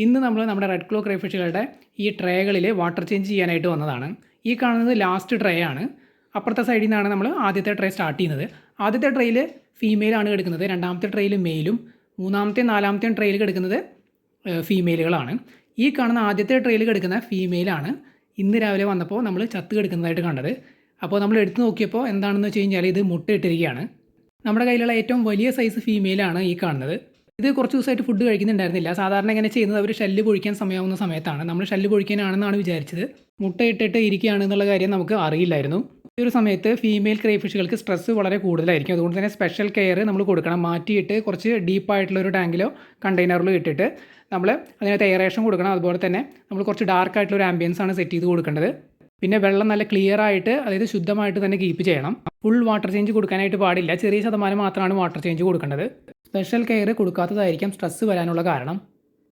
ഇന്ന് നമ്മൾ നമ്മുടെ റെഡ് ക്ലോ ക്രൈഫിഷുകളുടെ ഈ ട്രേകളിൽ വാട്ടർ ചേഞ്ച് ചെയ്യാനായിട്ട് വന്നതാണ്. ഈ കാണുന്നത് ലാസ്റ്റ് ട്രേ ആണ്. അപ്പുറത്തെ സൈഡിൽ നിന്നാണ് നമ്മൾ ആദ്യത്തെ ട്രേ സ്റ്റാർട്ട് ചെയ്യുന്നത്. ആദ്യത്തെ ട്രേയിൽ ഫീമെയിലാണ് കിടക്കുന്നത്, രണ്ടാമത്തെ ട്രേയിൽ മെയിലും, മൂന്നാമത്തെയും നാലാമത്തെയും ട്രേയിൽ കിടക്കുന്നത് ഫീമെയിലുകളാണ്. ഈ കാണുന്ന ആദ്യത്തെ ട്രേയിൽ കിടക്കുന്ന ഫീമെയിലാണ് ഇന്ന് രാവിലെ വന്നപ്പോൾ നമ്മൾ ചത്ത് കിടക്കുന്നതായിട്ട് കണ്ടത്. അപ്പോൾ നമ്മൾ എടുത്തു നോക്കിയപ്പോൾ എന്താണെന്ന് വെച്ച് കഴിഞ്ഞാൽ ഇത് മുട്ടയിട്ടിരിക്കുകയാണ്. നമ്മുടെ കയ്യിലുള്ള ഏറ്റവും വലിയ സൈസ് ഫീമെയിലാണ് ഈ കാണുന്നത്. ഇത് കുറച്ച് ദിവസമായിട്ട് ഫുഡ് കഴിക്കുന്നുണ്ടായിരുന്നില്ല. സാധാരണ ഇങ്ങനെ ചെയ്യുന്നത് അവർ ഷെല്ല് പൊഴിക്കാൻ സമയമാവുന്ന സമയത്താണ്. നമ്മൾ ഷെല്ല് പൊഴിക്കാനാണെന്നാണ് വിചാരിച്ചത്. മുട്ടയിട്ടിട്ട് ഇരിക്കുകയാണെന്നുള്ള കാര്യം നമുക്ക് അറിയില്ലായിരുന്നു. ഈ ഒരു സമയത്ത് ഫീമെയിൽ ക്രൈഫിഷുകൾക്ക് സ്ട്രെസ്സ് വളരെ കൂടുതലായിരിക്കും. അതുകൊണ്ട് തന്നെ സ്പെഷ്യൽ കെയർ നമ്മൾ കൊടുക്കണം. മാറ്റിയിട്ട് കുറച്ച് ഡീപ്പായിട്ടുള്ള ഒരു ടാങ്കിലോ കണ്ടെയ്നറിലോ ഇട്ടിട്ട് നമ്മൾ അതിനകത്ത് എയറേഷൻ കൊടുക്കണം. അതുപോലെ തന്നെ നമ്മൾ കുറച്ച് ഡാർക്ക് ആയിട്ടുള്ള ഒരു ആംബിയൻസ് ആണ് സെറ്റ് ചെയ്ത് കൊടുക്കേണ്ടത്. പിന്നെ വെള്ളം നല്ല ക്ലിയർ ആയിട്ട്, അതായത് ശുദ്ധമായിട്ട് തന്നെ കീപ്പ് ചെയ്യണം. ഫുൾ വാട്ടർ ചേഞ്ച് കൊടുക്കാനായിട്ട് പാടില്ല. ചെറിയ ശതമാനം മാത്രമാണ് വാട്ടർ ചേഞ്ച് കൊടുക്കേണ്ടത്. സ്പെഷ്യൽ കെയർ കൊടുക്കാത്തതായിരിക്കാം സ്ട്രെസ്സ് വരാനുള്ള കാരണം.